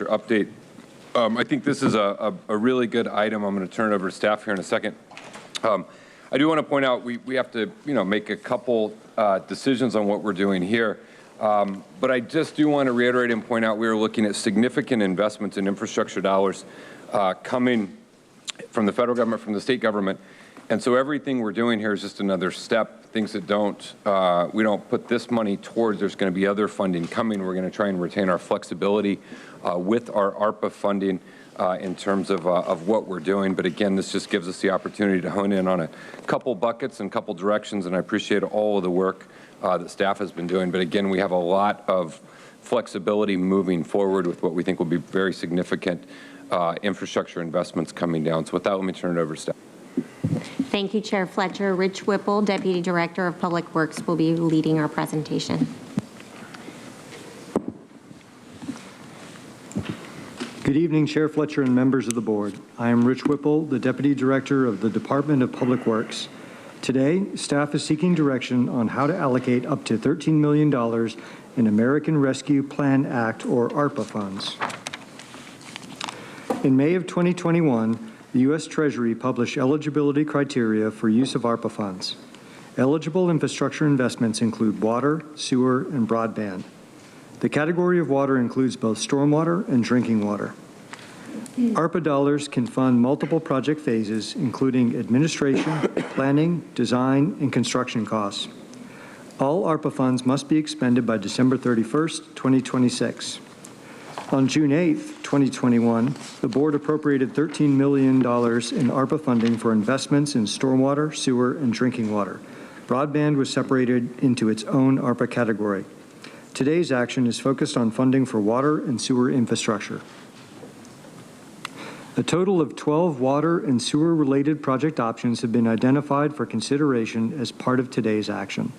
infrastructure update. I think this is a really good item. I'm going to turn it over to staff here in a second. I do want to point out we have to make a couple decisions on what we're doing here. But I just do want to reiterate and point out we are looking at significant investments in infrastructure dollars coming from the federal government, from the state government. And so everything we're doing here is just another step, things that we don't put this money towards. There's going to be other funding coming. We're going to try and retain our flexibility with our ARPA funding in terms of what we're doing. But again, this just gives us the opportunity to hone in on a couple buckets and couple directions, and I appreciate all of the work that staff has been doing. But again, we have a lot of flexibility moving forward with what we think will be very significant infrastructure investments coming down. So with that, let me turn it over to staff. Thank you, Chair Fletcher. Rich Whipple, Deputy Director of Public Works, will be leading our presentation. Good evening, Chair Fletcher and members of the board. I am Rich Whipple, the Deputy Director of the Department of Public Works. Today, staff is seeking direction on how to allocate up to $13 million in American Rescue Plan Act, or ARPA funds. In May of 2021, the U.S. Treasury published eligibility criteria for use of ARPA funds. Eligible infrastructure investments include water, sewer, and broadband. The category of water includes both stormwater and drinking water. ARPA dollars can fund multiple project phases, including administration, planning, design, and construction costs. All ARPA funds must be expended by December 31st, 2026. On June 8th, 2021, the board appropriated $13 million in ARPA funding for investments in stormwater, sewer, and drinking water. Broadband was separated into its own ARPA category. Today's action is focused on funding for water and sewer infrastructure. A total of 12 water and sewer-related project options have been identified for consideration as part of today's action.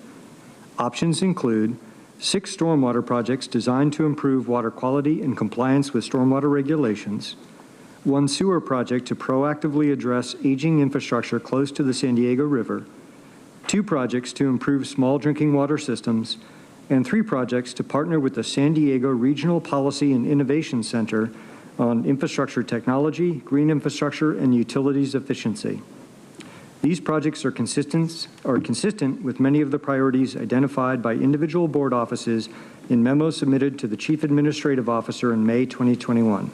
Options include 6 stormwater projects designed to improve water quality and compliance with stormwater regulations, 1 sewer project to proactively address aging infrastructure close to the San Diego River, 2 projects to improve small drinking water systems, and 3 projects to partner with the San Diego Regional Policy and Innovation Center on infrastructure technology, green infrastructure, and utilities efficiency. These projects are consistent with many of the priorities identified by individual board offices in memos submitted to the Chief Administrative Officer in May 2021.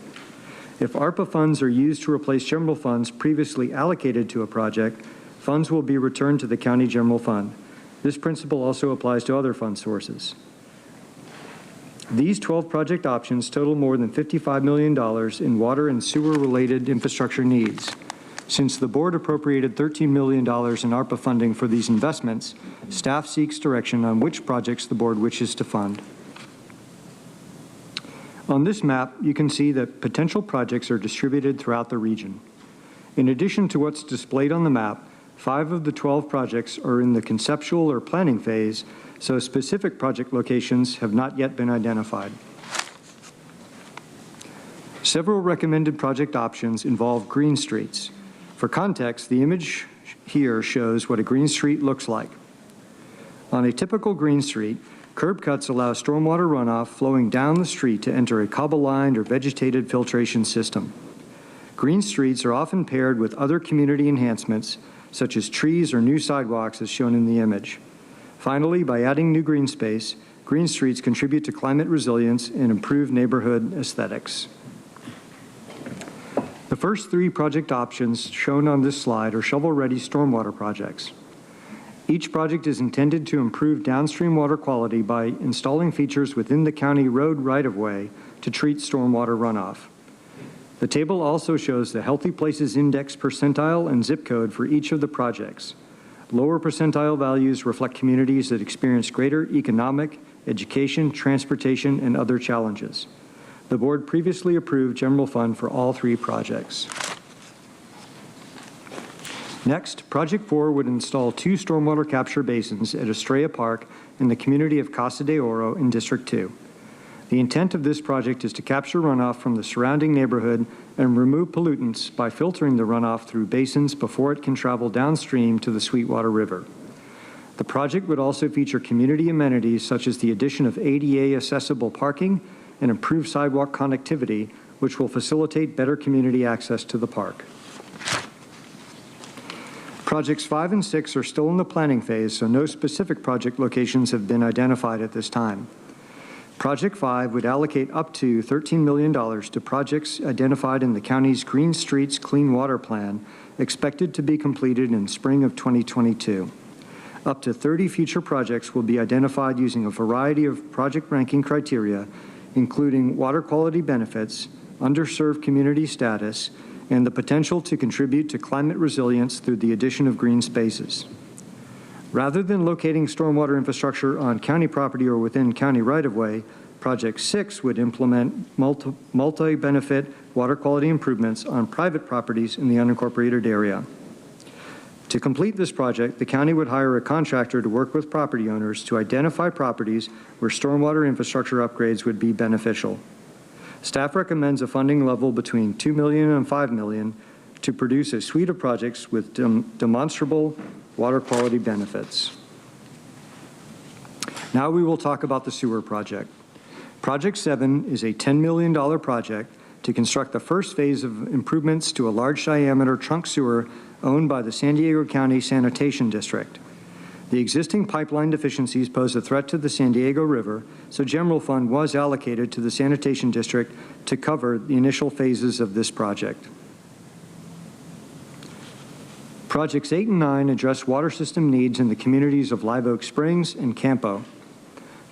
If ARPA funds are used to replace general funds previously allocated to a project, funds will be returned to the County General Fund. This principle also applies to other fund sources. These 12 project options total more than $55 million in water and sewer-related infrastructure needs. Since the board appropriated $13 million in ARPA funding for these investments, staff seeks direction on which projects the board wishes to fund. On this map, you can see that potential projects are distributed throughout the region. In addition to what's displayed on the map, 5 of the 12 projects are in the conceptual or planning phase, so specific project locations have not yet been identified. Several recommended project options involve green streets. For context, the image here shows what a green street looks like. On a typical green street, curb cuts allow stormwater runoff flowing down the street to enter a cobble-lined or vegetated filtration system. Green streets are often paired with other community enhancements, such as trees or new sidewalks as shown in the image. Finally, by adding new green space, green streets contribute to climate resilience and improve neighborhood aesthetics. The first 3 project options shown on this slide are shovel-ready stormwater projects. Each project is intended to improve downstream water quality by installing features within the county road right-of-way to treat stormwater runoff. The table also shows the Healthy Places Index percentile and zip code for each of the projects. Lower percentile values reflect communities that experience greater economic, education, transportation, and other challenges. The board previously approved general fund for all 3 projects. Next, Project 4 would install 2 stormwater capture basins at Estrella Park in the community of Casa de Oro in District 2. The intent of this project is to capture runoff from the surrounding neighborhood and remove pollutants by filtering the runoff through basins before it can travel downstream to the Sweetwater River. The project would also feature community amenities such as the addition of ADA accessible parking and improve sidewalk connectivity, which will facilitate better community access to the park. Projects 5 and 6 are still in the planning phase, so no specific project locations have been identified at this time. Project 5 would allocate up to $13 million to projects identified in the county's Green Streets Clean Water Plan, expected to be completed in spring of 2022. Up to 30 future projects will be identified using a variety of project ranking criteria, including water quality benefits, underserved community status, and the potential to contribute to climate resilience through the addition of green spaces. Rather than locating stormwater infrastructure on county property or within county right-of-way, Project 6 would implement multi-benefit water quality improvements on private properties in the unincorporated area. To complete this project, the county would hire a contractor to work with property owners to identify properties where stormwater infrastructure upgrades would be beneficial. Staff recommends a funding level between $2 million and $5 million to produce a suite of projects with demonstrable water quality benefits. Now we will talk about the sewer project. Project 7 is a $10 million project to construct the first phase of improvements to a large diameter trunk sewer owned by the San Diego County Sanitation District. The existing pipeline deficiencies pose a threat to the San Diego River, so general fund was allocated to the Sanitation District to cover the initial phases of this project. Projects 8 and 9 address water system needs in the communities of Live Oak Springs and Campo.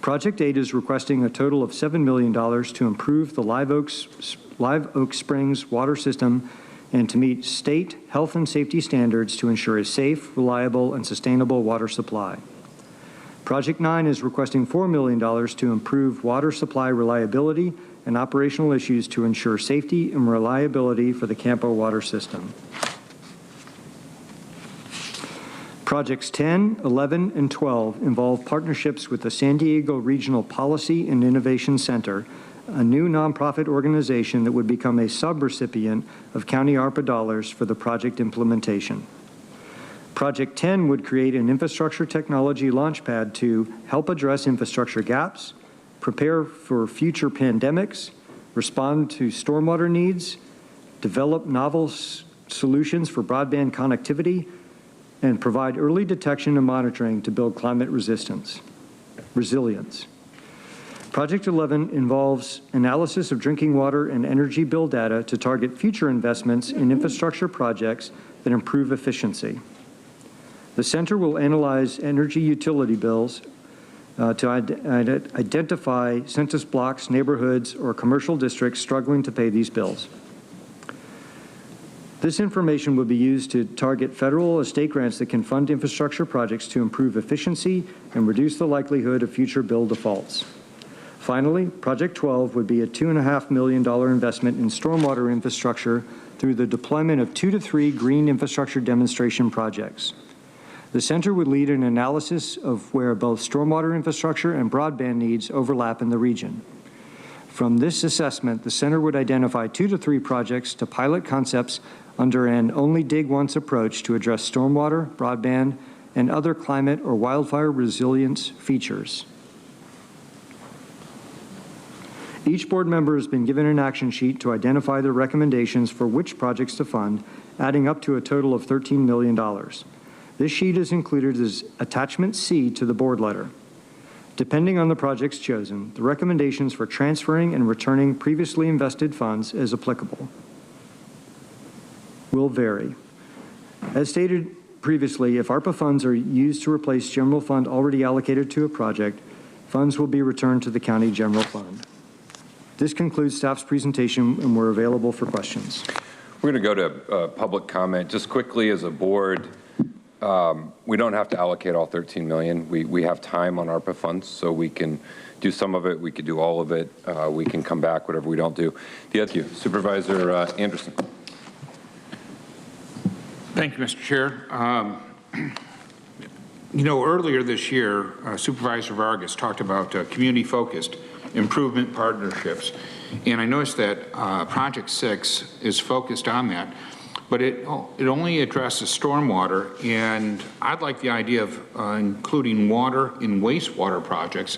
Project 8 is requesting a total of $7 million to improve the Live Oak Springs water system and to meet state health and safety standards to ensure a safe, reliable, and sustainable water supply. Project 9 is requesting $4 million to improve water supply reliability and operational issues to ensure safety and reliability for the Campo water system. Projects 10, 11, and 12 involve partnerships with the San Diego Regional Policy and Innovation Center, a new nonprofit organization that would become a subrecipient of county ARPA dollars for the project implementation. Project 10 would create an infrastructure technology launchpad to help address infrastructure gaps, prepare for future pandemics, respond to stormwater needs, develop novel solutions for broadband connectivity, and provide early detection and monitoring to build climate resilience. Project 11 involves analysis of drinking water and energy bill data to target future investments in infrastructure projects that improve efficiency. The center will analyze energy utility bills to identify census blocks, neighborhoods, or commercial districts struggling to pay these bills. This information will be used to target federal or state grants that can fund infrastructure projects to improve efficiency and reduce the likelihood of future bill defaults. Finally, Project 12 would be a $2.5 million investment in stormwater infrastructure through the deployment of 2 to 3 green infrastructure demonstration projects. The center would lead an analysis of where both stormwater infrastructure and broadband needs overlap in the region. From this assessment, the center would identify 2 to 3 projects to pilot concepts under an only dig once approach to address stormwater, broadband, and other climate or wildfire resilience features. Each board member has been given an action sheet to identify their recommendations for which projects to fund, adding up to a total of $13 million. This sheet is included as Attachment C to the board letter. Depending on the projects chosen, the recommendations for transferring and returning previously invested funds as applicable will vary. As stated previously, if ARPA funds are used to replace general fund already allocated to a project, funds will be returned to the county general fund. This concludes staff's presentation, and we're available for questions. We're going to go to public comment. Just quickly, as a board, we don't have to allocate all $13 million. We have time on ARPA funds, so we can do some of it. We could do all of it. We can come back, whatever we don't do. Thank you. Supervisor Anderson. Thank you, Mr. Chair. You know, earlier this year, Supervisor Vargas talked about community-focused improvement partnerships, and I noticed that Project 6 is focused on that, but it only addresses stormwater, and I'd like the idea of including water and wastewater projects,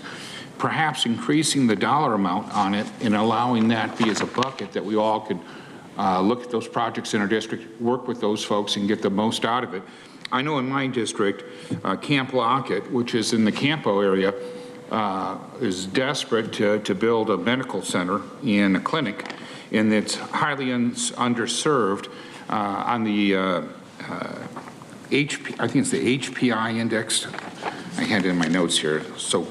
perhaps increasing the dollar amount on it and allowing that be as a bucket that we all could look at those projects in our district, work with those folks and get the most out of it. I know in my district, Camp Lockett, which is in the Campo area, is desperate to build a medical center and a clinic, and it's highly underserved on the I think it's the HPI index. I had it in my notes here. So,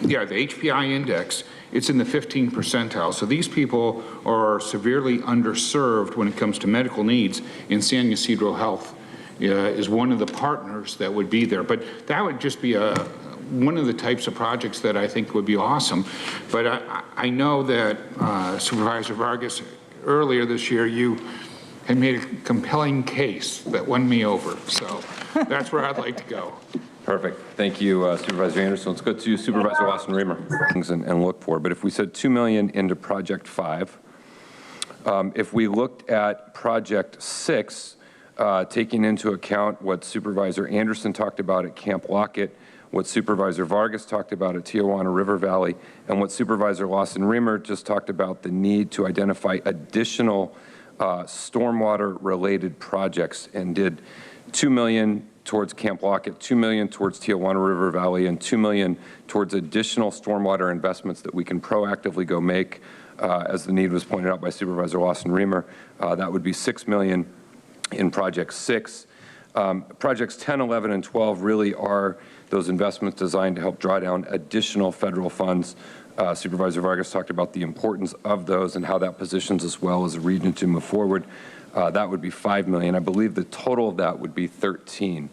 yeah, the HPI index, it's in the 15th percentile. So these people are severely underserved when it comes to medical needs, and San Ysidro Health is one of the partners that would be there. But that would just be one of the types of projects that I think would be awesome. But I know that Supervisor Vargas, earlier this year, you had made a compelling case that won me over. So that's where I'd like to go. Perfect. Thank you, Supervisor Anderson. Let's go to Supervisor Lawson-Remer and look for. But if we said $2 million into Project 5, if we looked at Project 6, taking into account what Supervisor Anderson talked about at Camp Lockett, what Supervisor Vargas talked about at Tijuana River Valley, and what Supervisor Lawson-Remer just talked about, the need to identify additional stormwater-related projects, and did $2 million towards Camp Lockett, $2 million towards Tijuana River Valley, and $2 million towards additional stormwater investments that we can proactively go make, as the need was pointed out by Supervisor Lawson-Remer. That would be $6 million in Project 6. Projects 10, 11, and 12 really are those investments designed to help draw down additional federal funds. Supervisor Vargas talked about the importance of those and how that positions us well as a region to move forward. That would be $5 million. I believe the total of that would be 13.